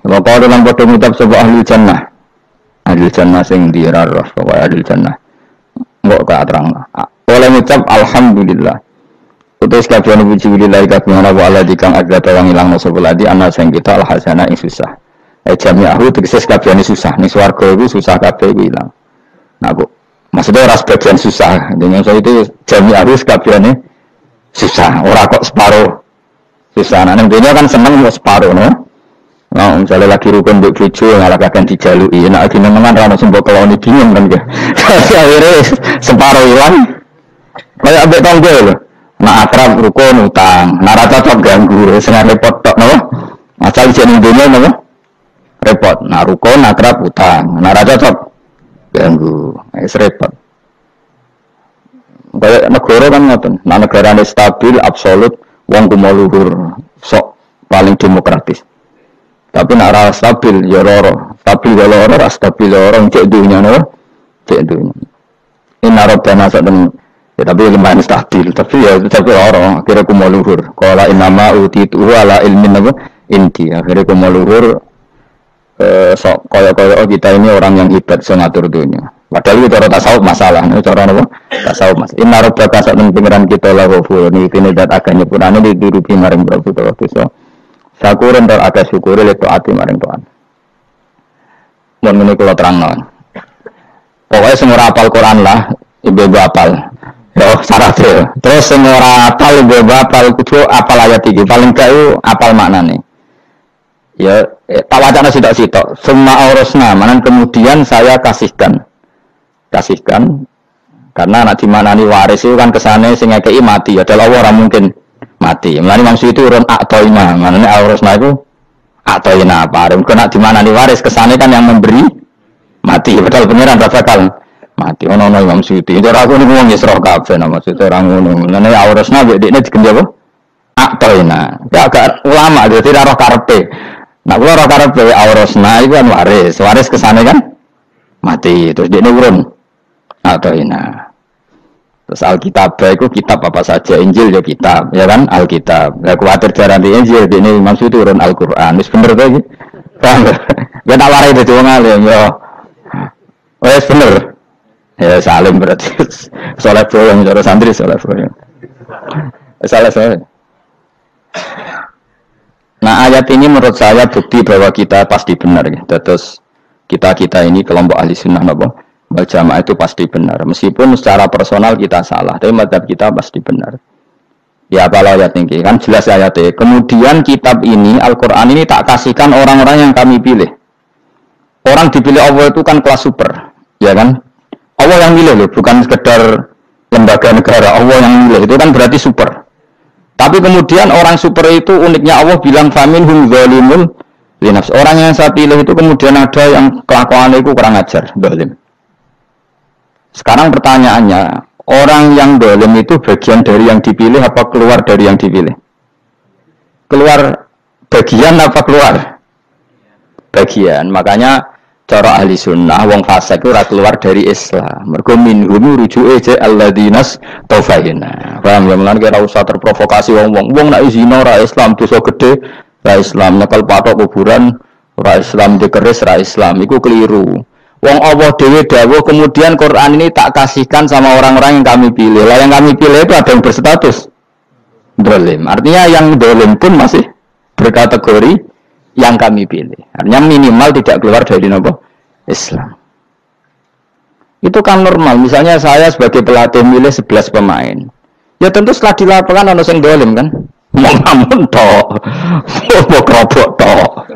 Pokoknya dalam bodoh ngucap sebuah ahli jannah sing dirarah pokoknya ahli jannah mbok ka terang oleh ngucap alhamdulillah utus kabeh puji lillahi kabeh wa ala dikang agata wang ilang sapa ana sing kita al hasanah ing susah jami'ahu tegese kabeh susah ning swarga iku susah kabeh iku ilang nah Bu maksudnya ora sebagian susah dengan saya itu jami'ahu kabeh susah ora kok separuh susah nah ning dunya kan seneng kok separuh no. Nah, misalnya lagi rukun mbek bojo ngalah akan dijaluki. Nek iki nemen ra ono sembok keloni bingung kan ya. Akhire separo ilang. Kayak ambek tangga lho. Nek akrab rukun utang, nek ra cocok ganggu, sing repot tok napa? Asal jeneng dunya napa? Repot. Nek rukun akrab utang, nek ra cocok ganggu. Wis repot. Kayak negara kan ngoten. Nek negarane stabil absolut wong kumuluhur sok paling demokratis. Tapi nak rasa stabil ya loro, stabil ya loro, rasa stabil ya loro, cek dunia no, cek dunia. Ini narobana saden, ya tapi lumayan stabil, tapi ya tapi loro. Akhirnya aku mau luhur. Kalau inama utitu ala ilmin apa inti, akhirnya aku mau luhur. Sok koyo kita ini orang yang hebat, so ngatur dunia. Padahal itu cara tasawuf masalah, ini cara apa? Tasawuf mas. Ini narobana saden pengiran kita lah kafur, ini dat agaknya punane diduduki maring Prabu Tawaduso. Sakuren ter ada syukuri leto ati maring Tuhan. Mun ngene kula terangno. Pokoke sing ora apal Quran lah, ibu apal. Yo syaratnya. Terus sing ora apal ibu apal kudu apal ayat iki. Paling gak yo apal maknane. Ya tak wacana sitok-sitok. Summa aurasna, manan kemudian saya kasihkan. Karena nak dimanani waris itu kan kesane sing ngekeki mati. Ya Allah ora mungkin mati. Mulane maksud itu urun atoina, maknane aurasna itu atoina apa? Kena di mana waris kesane kan yang memberi mati. Padahal pangeran ra bakal mati. Ono Imam Suyuti. Ora aku niku wong Isra kabeh nama maksud ora ngono. Mulane aurasna mek dekne digendi apa? Atoina. Ya agak ulama dadi ra roh karepe. Nah kula roh karepe aurasna iku kan waris. Waris kesane kan mati. Terus dekne urun atoina. Terus Alkitab itu kitab apa saja, Injil ya kitab, ya kan Alkitab. Ya kuatir jaran di Injil, ini maksud itu turun Al-Quran. Ini bener tuh, paham gak? Gak tak warai itu cuma ngalim, ya. Oh bener. Ya salim berarti. Soleh yang cara santri soleh boyong. Soleh. Nah ayat ini menurut saya bukti bahwa kita pasti benar. Ya. Terus kita ini kelompok ahli sunnah apa? Jamaah itu pasti benar, meskipun secara personal kita salah, tapi mazhab kita pasti benar. Ya kalau ayat ini kan jelas ayatnya. Kemudian kitab ini, Al-Quran ini tak kasihkan orang-orang yang kami pilih. Orang dipilih Allah itu kan kelas super, ya kan? Allah yang milih loh, bukan sekedar lembaga negara. Allah yang milih itu kan berarti super. Tapi kemudian orang super itu uniknya Allah bilang faminhum zalimun linafs. Orang yang saya pilih itu kemudian ada yang kelakuannya itu kurang ajar, zalim. Sekarang pertanyaannya, orang yang dolim itu bagian dari yang dipilih apa keluar dari yang dipilih? Keluar bagian apa keluar? Bagian. Makanya cara ahli sunnah, wong fasik itu keluar dari Islam. Mergo minhum rujuke je alladinas taufaina. Paham ya? Mulane kira usah terprovokasi wong-wong. Wong nek zina ora Islam dosa gede, ora Islam nyekel patok kuburan, ora Islam dikeris, ora Islam. Iku keliru. Wong Allah dewe dawuh kemudian Quran ini tak kasihkan sama orang-orang yang kami pilih. Lah yang kami pilih itu ada yang berstatus dolim. Artinya yang dolim pun masih berkategori yang kami pilih. Artinya minimal tidak keluar dari Islam. Itu kan normal. Misalnya saya sebagai pelatih milih 11 pemain. Ya tentu setelah di lapangan ada yang dolim kan. Mau ngamun toh. Mau kerobok toh.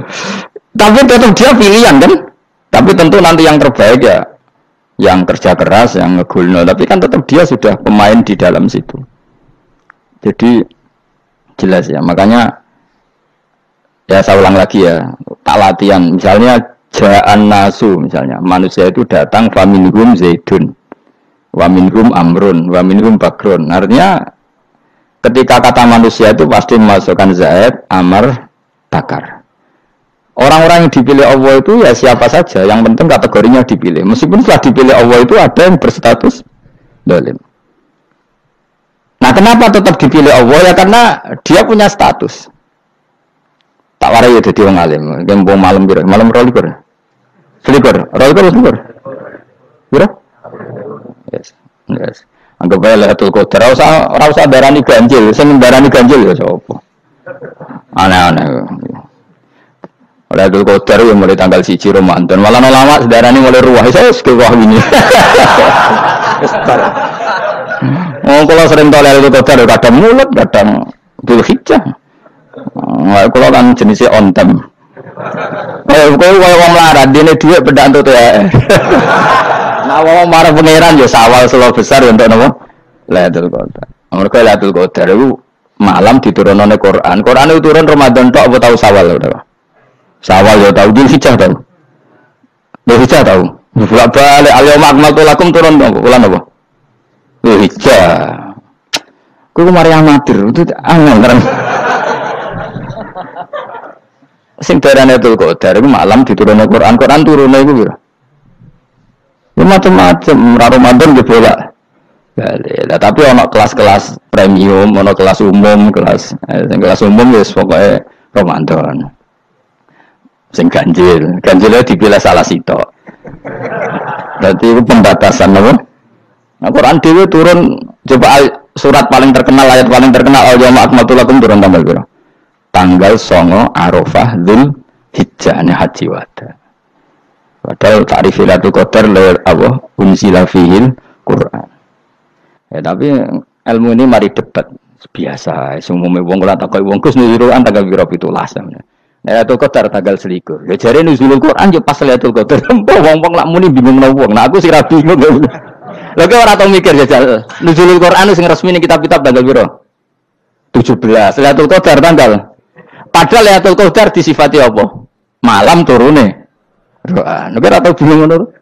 Tapi tetap dia pilihan kan. Tapi tentu nanti yang terbaik ya yang kerja keras, yang ngegulno. Tapi kan tetap dia sudah pemain di dalam situ. Jadi jelas ya. Makanya ya saya ulang lagi ya. Tak latihan. Misalnya ja'an nasu misalnya. Manusia itu datang faminhum zaidun. Waminhum amrun. Waminhum bakrun. Artinya ketika kata manusia itu pasti memasukkan zaid, amr, bakar. Orang-orang yang dipilih Allah itu ya siapa saja, yang penting kategorinya dipilih. Meskipun setelah dipilih Allah itu ada yang berstatus dolim. Nah kenapa tetap dipilih Allah? Ya karena dia punya status. Tak Tak warai ya dadi wong alim. Kempo malam piro? Malam 12. Selikur. 12. Piro? Yes. Yes. Anggap ae Lailatul Qadar ora usah darani ganjil, sing darani ganjil ya sapa. Aneh-aneh. Lailatul Qadar yang mulai tanggal 1 Ramadan. Malah ulama sedarani mulai ruwah. Wis ke wah ini. Oh, kalau sering tol Lailatul Qadar kadang mulut, kadang Dzulhijjah. Kalau kan jenisnya on time. Kalau wong larat dene dhuwit pendak entuk THR. Nah, wong marang pangeran ya sawal selo besar untuk napa? Lailatul Qadar. Mergo Lailatul Qadar iku malam diturunane Quran. Quran itu turun Ramadan tok apa tau Sawal ora? Sawal ya tau, Dzulhijjah tau. Dzulhijjah tau. Bolak-balik al-yauma akmaltu lakum turun bulan apa? Dzulhijjah. Kuwi mari amatir, itu angel terus. Sing darane Lailatul Qadar iku malam diturunne Quran. Quran turune iku piro? Ya macam-macam, Ramadan ge bolak. Lah tapi ana kelas-kelas premium, ana kelas umum, kelas umum wis pokoke Ramadan. Sing ganjilnya dipilih salah sitok. Berarti itu pembatasan apa? Nah, Quran dhewe turun coba surat paling terkenal, ayat paling terkenal al-yauma akmaltu lakum turun tanggal berapa? Tanggal 9 Arafah Dzulhijjah haji wada. Padahal ta'rif Lailatul Qadar lewat apa? Unzila fihil Quran. Ya tapi ilmu ini mari debat biasa. Umumnya wong kula takoki wong Gus nuzul Quran tanggal piro 17 namanya. Lailatul Qadar tanggal 21. Ya jare nuzul Quran yo pas Lailatul Qadar. Wong-wong lak muni bingung nang wong. Nah aku sira bingung. Lha kok ora tau mikir jajal. Nuzul Quran sing resmi ning kitab-kitab tanggal piro? 17. Lailatul Qadar tanggal. Padahal Lailatul Qadar disifati apa? Malam turune. Doa. Nek ora tau bingung ngono.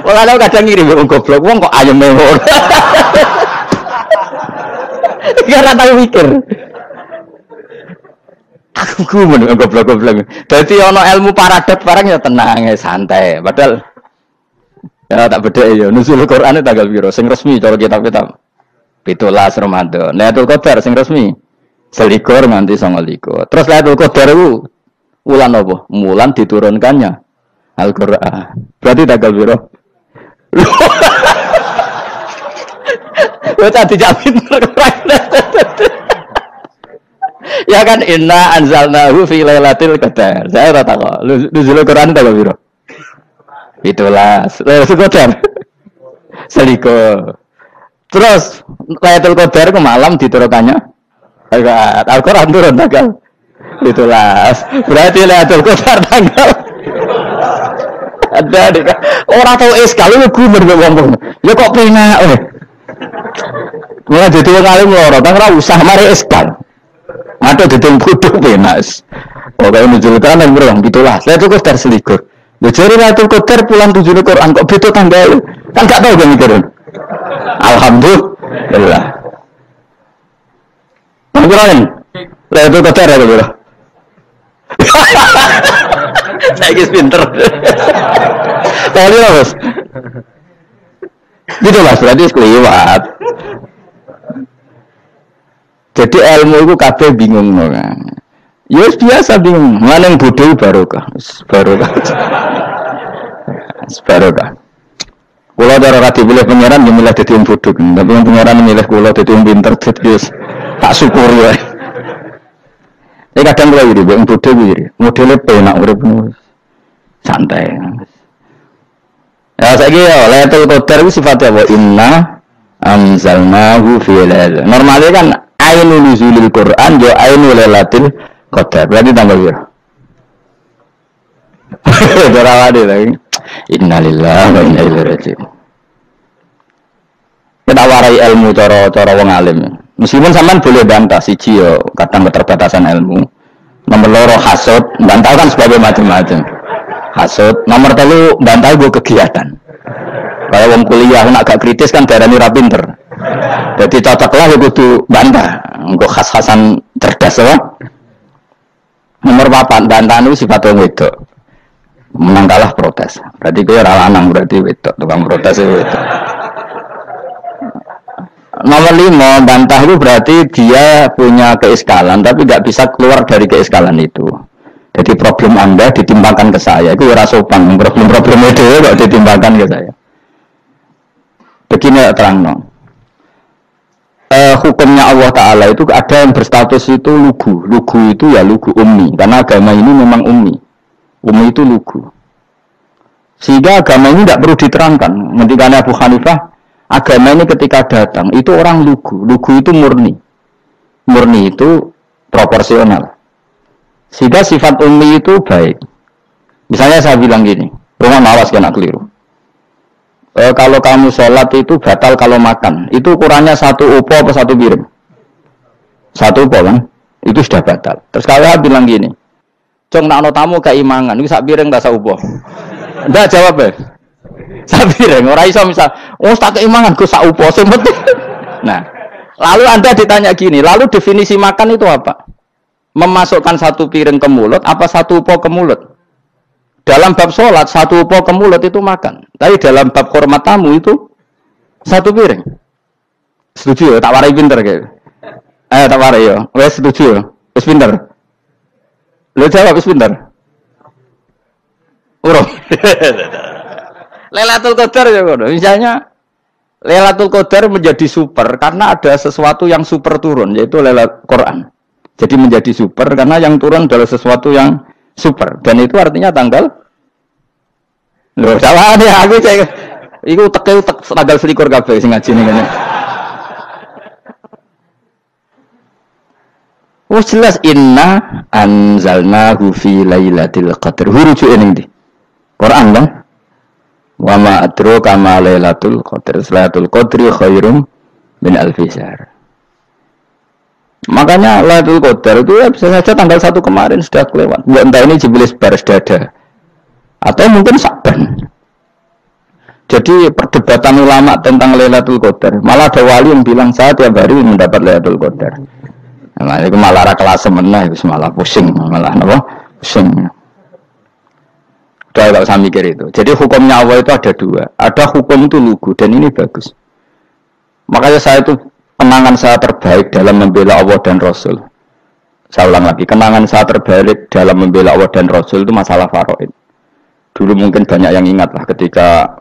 Wong ana kadang ngirim wong goblok, wong kok ayem ngono. Ya ora tau mikir. Aku men goblok-goblok. Dadi ana ilmu paradoks barang ya tenang, ya santai. Padahal ya tak bedhek ya nuzul Qur'ane tanggal piro sing resmi cara kitab-kitab. 17 Ramadan. Lailatul Qadar sing resmi 21 nganti 29. Terus Lailatul Qadar iku wulan apa? Wulan diturunkannya Al-Qur'an. Berarti tanggal piro? Wes tadi jamin ya kan inna anzalnahu fi lailatul qadar. Saya ora takok. Nuzul Quran tanggal piro? 17. Lailatul Qadar. Seliko. Terus Lailatul Qadar ke malam diturunkannya Al-Qur'an turun tanggal 17. Berarti Lailatul Qadar tanggal ada deh. Orang tahu sekali lu gumer ngomong. Ya kok penak mulai jadi wong alim loro, bang ora usah mari eskal. Ada ditung bodho penak. Pokoke nuzul Quran nang bro 17. Lailatul Qadar selikur. Lha jare Lailatul Qadar pulang tujuh Quran kok beda tanggal. Kan gak tahu kan mikir. Alhamdulillah. Quran. Lailatul Qadar ya bro. Saya kis pinter. Tadi lah bos. Gitu mas, berarti sekeliwat. Jadi ilmu itu kabeh bingung kan. Ya biasa bingung. Mana yang bodoh barokah. Barokah. Kalau ada orang dipilih pengiran, dia milih jadi yang bodoh. Tapi yang pengiran milih kalau jadi yang pinter, jadi tak syukur ya. Tapi kadang kalau ini, yang bodoh ini, modelnya penak, santai. Ya saya kira Lailatul Qadar itu sifatnya apa? Inna anzalnahu fi lailatul. Normalnya kan ainul nuzulil Quran jo ainul Lailatul Qadar. Berarti tanggal berapa? Berawadi lagi. Innalillahi wa inna ilaihi raji'un. Kita warai ilmu cara wong alim. Meskipun sampean boleh bantah siji yo kadang keterbatasan ilmu. Nomor loro hasud, bantah kan sebagai macam-macam. Hasud, nomor 3 bantah gue kegiatan. Kalau wong kuliah nak gak kritis kan darani ra pinter. Jadi cocoklah ya kudu bantah. Engko khas-khasan cerdas apa? Nomor 4 bantahan itu sifat wong wedok. Menang kalah protes. Berarti kowe ora lanang berarti wedok, tukang protes wedok. Nomor 5 bantah itu berarti dia punya keiskalan tapi gak bisa keluar dari keiskalan itu. Jadi problem Anda ditimbangkan ke saya, itu ora sopan. Problem-problem itu kok ditimbangkan ke saya. Begini terang no. Hukumnya Allah Ta'ala itu ada yang berstatus itu lugu. Lugu itu ya lugu ummi. Karena agama ini memang ummi. Ummi itu lugu. Sehingga agama ini tidak perlu diterangkan. Ketika Abu Hanifah, agama ini ketika datang, itu orang lugu. Lugu itu murni. Murni itu proporsional. Sehingga sifat ummi itu baik. Misalnya saya bilang gini, rumah mawas kena keliru. Kalau kamu sholat itu batal kalau makan. Itu ukurannya 1 upo apa 1 piring? 1 upo kan? Itu sudah batal. Terus kalau bilang gini, Cong nak no tamu keimangan, itu 1 piring tak 1 upo. Enggak jawab ya? 1 piring. Orang iso misal, tak keimangan gue 1 upo. Nah, lalu Anda ditanya gini, lalu definisi makan itu apa? Memasukkan 1 piring ke mulut, apa 1 upo ke mulut? Dalam bab sholat, 1 upo ke mulut itu makan. Tapi dalam bab hormat tamu itu 1 piring. Setuju ya? Tak warai pinter kayak. Tak warai ya. Wes setuju ya? Wes pinter. Lo jawab wes pinter. Urung. Lailatul Qadar ya kono. Misalnya Lailatul Qadar menjadi super karena ada sesuatu yang super turun, yaitu Lailatul Quran. Jadi menjadi super karena yang turun adalah sesuatu yang super, dan itu artinya tanggal. Loh, salah deh aku cek. Iku utek tanggal 21 kabeh sing ngaji ngene. Wes jelas inna anzalnahu fi lailatul qadr. Rujuke ning ndi? Quran kan? Wa ma adraka ma lailatul qadr. Lailatul qadri khairum min alfi syahr. Makanya Lailatul Qadar itu ya bisa saja tanggal 1 kemarin sudah kelewat. Entah ini Jibril baris dada atau mungkin Sa'ban. Jadi perdebatan ulama tentang Lailatul Qadar, malah ada wali yang bilang saya tiap hari mendapat Lailatul Qadar. Nah, itu malah kelas semenah, itu malah pusing, malah apa? Pusing. Udah kalau saya mikir itu. Jadi hukumnya Allah itu ada 2. Ada hukum itu lugu dan ini bagus. Makanya saya itu kenangan saya terbaik dalam membela Allah dan Rasul. Saya ulang lagi, kenangan saya terbaik dalam membela Allah dan Rasul itu masalah faraid. Dulu mungkin banyak yang ingat lah ketika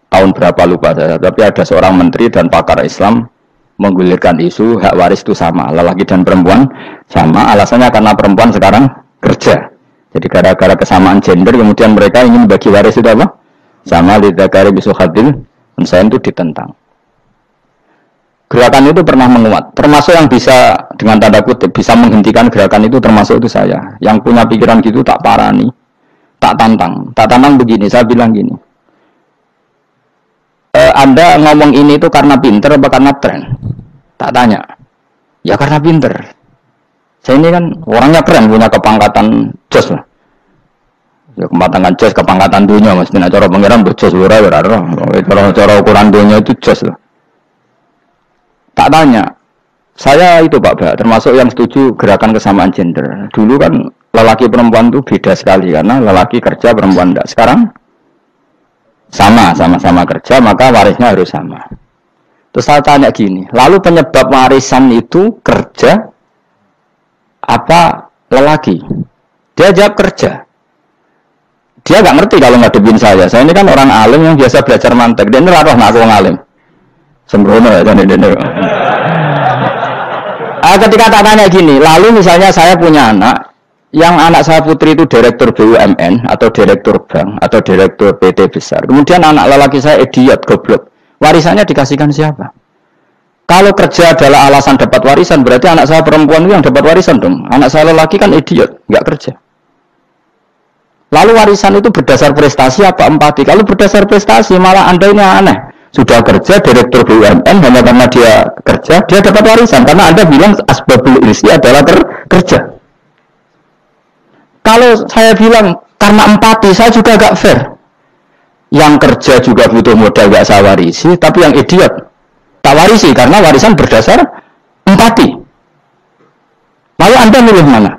tahun berapa lupa saya, tapi ada seorang menteri dan pakar Islam menggulirkan isu hak waris itu sama, lelaki dan perempuan sama, alasannya karena perempuan sekarang kerja. Jadi gara-gara kesamaan gender, kemudian mereka ingin bagi waris itu apa? Sama lidzakari bisuhadil, saya itu ditentang. Gerakan itu pernah menguat, termasuk yang bisa dengan tanda kutip bisa menghentikan gerakan itu termasuk itu saya. Yang punya pikiran gitu tak parani, tak tantang begini. Saya bilang gini, Anda ngomong ini itu karena pinter apa karena tren? Tak tanya, ya karena pinter. Saya ini kan orangnya keren, punya kepangkatan jos lah. Ya kepangkatan jos, kepangkatan dunia, mestinya cara pengiran berjos ora. Cara ukuran dunia itu jos lah. Tak tanya, saya itu Pak, termasuk yang setuju gerakan kesamaan gender. Dulu kan lelaki perempuan itu beda sekali karena lelaki kerja perempuan tidak. Sekarang sama-sama kerja maka warisnya harus sama. Terus saya tanya gini, lalu penyebab warisan itu kerja apa lelaki? Dia jawab kerja. Dia nggak ngerti kalau ngadepin saya. Saya ini kan orang alim yang biasa belajar mantek. Dia ini larang aku orang alim. Sembrono ya jadi dene. Ketika tak tanya gini, lalu misalnya saya punya anak, yang anak saya putri itu direktur BUMN atau direktur bank atau direktur PT besar. Kemudian anak lelaki saya idiot, goblok. Warisannya dikasihkan siapa? Kalau kerja adalah alasan dapat warisan, berarti anak saya perempuan itu yang dapat warisan dong. Anak saya lelaki kan idiot, nggak kerja. Lalu warisan itu berdasar prestasi apa empati? Kalau berdasar prestasi malah Anda ini aneh. Sudah kerja direktur BUMN hanya karena dia kerja, dia dapat warisan karena Anda bilang asbabul irsi adalah kerja. Kalau saya bilang karena empati, saya juga agak fair. Yang kerja juga butuh modal gak saya warisi, tapi yang idiot tak warisi karena warisan berdasar empati. Lalu Anda milih mana?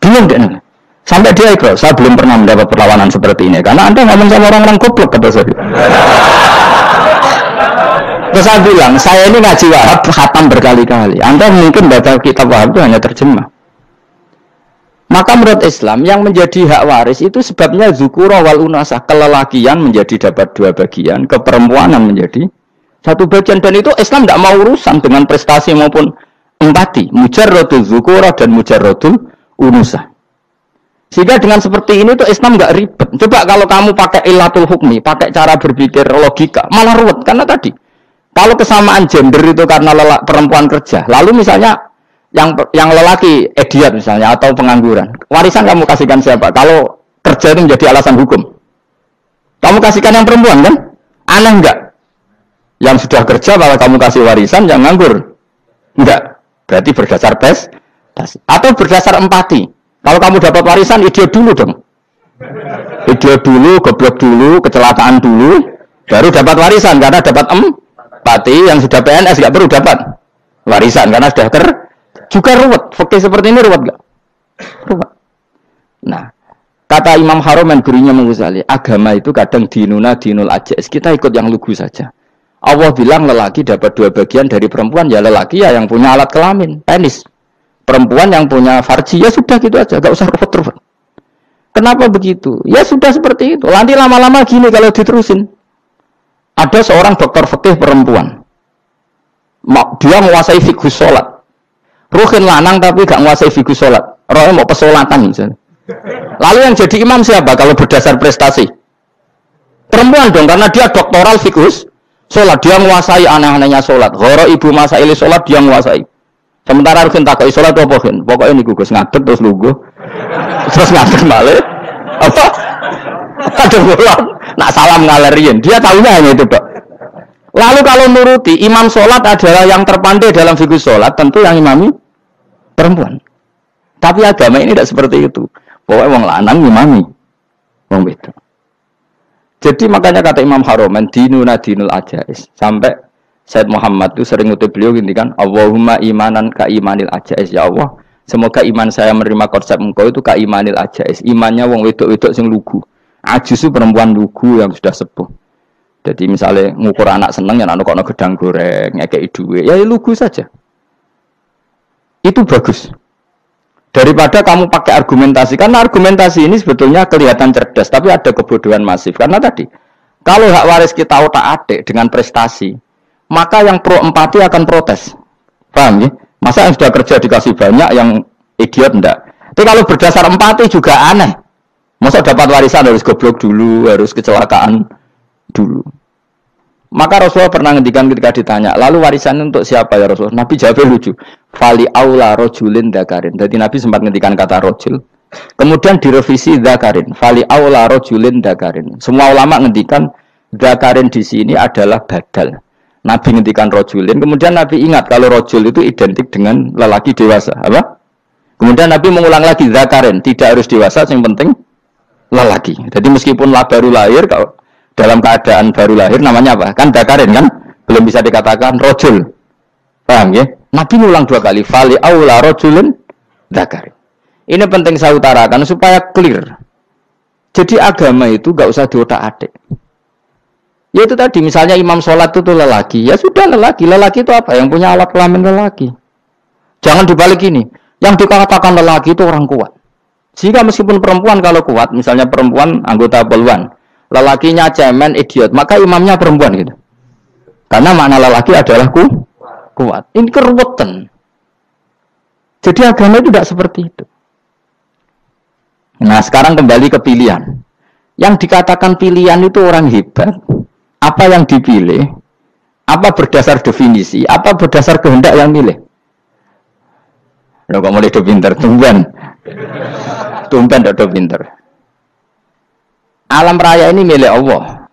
Bingung deh. Sampai dia ikut, saya belum pernah mendapat perlawanan seperti ini karena Anda ngomong sama orang-orang goblok kata saya. Terus saya bilang, saya ini ngaji Wahab khatam berkali-kali. Anda mungkin baca kitab Wahab itu hanya terjemah. Maka menurut Islam yang menjadi hak waris itu sebabnya dzukura wal unasa, kelelakian menjadi dapat 2 bagian, keperempuanan menjadi 1 bagian, dan itu Islam tidak mau urusan dengan prestasi maupun empati, mujarradul dzukura dan mujarradul unusa. Sehingga dengan seperti ini tuh Islam nggak ribet. Coba kalau kamu pakai ilatul hukmi, pakai cara berpikir logika, malah ruwet. Karena tadi, kalau kesamaan gender itu karena perempuan kerja, lalu misalnya yang lelaki idiot misalnya atau pengangguran, warisan kamu kasihkan siapa? Kalau kerja itu menjadi alasan hukum, kamu kasihkan yang perempuan kan? Aneh enggak? Yang sudah kerja malah kamu kasih warisan, yang nganggur enggak? Berarti berdasar prestasi atau berdasar empati. Kalau kamu dapat warisan, idiot dulu dong. Idiot dulu, goblok dulu, kecelakaan dulu, baru dapat warisan karena dapat empati. Yang sudah PNS nggak perlu dapat warisan karena sudah juga ruwet. Fakih seperti ini ruwet nggak? Ruwet. Nah, kata Imam Haromen gurunya Ghazali, agama itu kadang dinuna dinul ajais. Kita ikut yang lugu saja. Allah bilang lelaki dapat 2 bagian dari perempuan, ya lelaki ya yang punya alat kelamin, penis. Perempuan yang punya farji, ya sudah gitu aja, gak usah ruwet-ruwet. Kenapa begitu? Ya sudah seperti itu. Nanti lama-lama gini kalau diterusin. Ada seorang dokter fikih perempuan. Dia menguasai fikih sholat. Ruhin lanang tapi gak menguasai fikih sholat. Rohnya mau pesolatan misalnya. Lalu yang jadi imam siapa kalau berdasar prestasi? Perempuan dong, karena dia doktoral fikih sholat. Dia menguasai aneh-anehnya sholat. Goro ibu masaili sholat dia menguasai. Sementara Rukin takoi sholat apa kan? Pokoknya ini gugus ngadeg terus lugu, terus ngadeg balik. Apa? Ada bulan. Nak salam ngalerian. Dia tahunya hanya itu dok. Lalu kalau nuruti imam sholat adalah yang terpandai dalam fikih sholat, tentu yang imami perempuan. Tapi agama ini tidak seperti itu. Pokoknya wong lanang imami, wong itu. Jadi makanya kata Imam Haromen dinuna dinul ajais sampai Said Muhammad itu sering ngutip beliau gini kan, Allahumma imanan ka imanil ajais, ya Allah, semoga iman saya menerima konsep engkau itu ka imanil ajais, imannya wong wedok-wedok sing lugu. Ajis itu perempuan lugu yang sudah sepuh. Jadi misalnya ngukur anak seneng ya anak kono gedang goreng, ngekei duit, ya lugu saja. Itu bagus. Daripada kamu pakai argumentasi, karena argumentasi ini sebetulnya kelihatan cerdas, tapi ada kebodohan masif. Karena tadi, kalau hak waris kita otak-atik dengan prestasi, maka yang pro empati akan protes. Paham ya? Masa yang sudah kerja dikasih banyak, yang idiot enggak? Tapi kalau berdasar empati juga aneh. Masa dapat warisan harus goblok dulu, harus kecelakaan dulu. Maka Rasulullah pernah ngendikan ketika ditanya, lalu warisan untuk siapa ya Rasulullah? Nabi jawabnya lucu. Fali aula rojulin dakarin. Jadi Nabi sempat ngendikan kata rojul. Kemudian direvisi dakarin. Fali aula rojulin dakarin. Semua ulama ngendikan dakarin di sini adalah badal. Nabi ngendikan rojulin, kemudian Nabi ingat kalau rojul itu identik dengan lelaki dewasa, apa? Kemudian Nabi mengulang lagi zakarin, tidak harus dewasa, yang penting lelaki. Jadi meskipun baru lahir, kalau dalam keadaan baru lahir namanya apa? Kan zakarin kan, belum bisa dikatakan rojul. Paham ya? Nabi mengulang 2 kali, fali aula rojulin zakarin. Ini penting saya utarakan supaya clear. Jadi agama itu gak usah diotak-atik. Ya itu tadi, misalnya imam sholat itu lelaki, ya sudah lelaki. Lelaki itu apa? Yang punya alat kelamin lelaki. Jangan dibalik ini. Yang dikatakan lelaki itu orang kuat. Sehingga meskipun perempuan kalau kuat, misalnya perempuan anggota poluan, lelakinya cemen, idiot, maka imamnya perempuan gitu. Karena makna lelaki adalah kuat. Ini keruwetan. Jadi agama itu tidak seperti itu. Nah sekarang kembali ke pilihan. Yang dikatakan pilihan itu orang hebat. Apa yang dipilih, apa berdasar definisi, apa berdasar kehendak yang milih. Lo kok mulai do pinter, tumben do pinter. Alam raya ini milik Allah,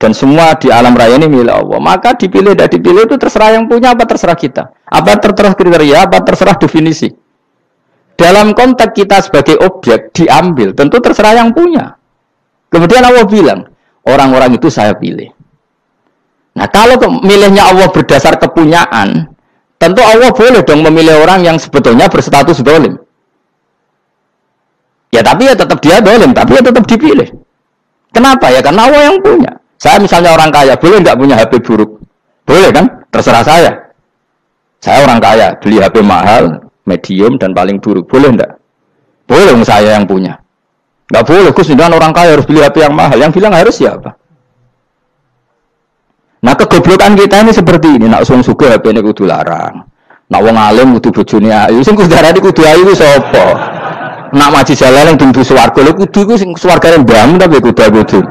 dan semua di alam raya ini milik Allah. Maka dipilih dan dipilih itu terserah yang punya, apa terserah kita, apa terserah kriteria, apa terserah definisi. Dalam konteks kita sebagai objek diambil, tentu terserah yang punya. Kemudian Allah bilang, orang-orang itu saya pilih. Nah kalau milihnya Allah berdasar kepunyaan, tentu Allah boleh dong memilih orang yang sebetulnya berstatus dolim. Ya tapi ya tetap dia dolim, tapi ya tetap dipilih. Kenapa ya? Karena Allah yang punya. Saya misalnya orang kaya, boleh nggak punya HP buruk? Boleh kan? Terserah saya. Saya orang kaya, beli HP mahal, medium dan paling buruk, boleh nggak? Boleh saya yang punya. Nggak boleh, Gus, dengan orang kaya harus beli HP yang mahal. Yang bilang harus siapa? Nah, kegoblokan kita ini seperti ini. Nak wong sugih HP ini kudu larang. Nak wong alim kudu bojone ayu. Sing kudu darani kudu ayu ku sapa? Nak maji jalan yang dumbu swarga lho kudu iku sing swargane mbam tapi kudu.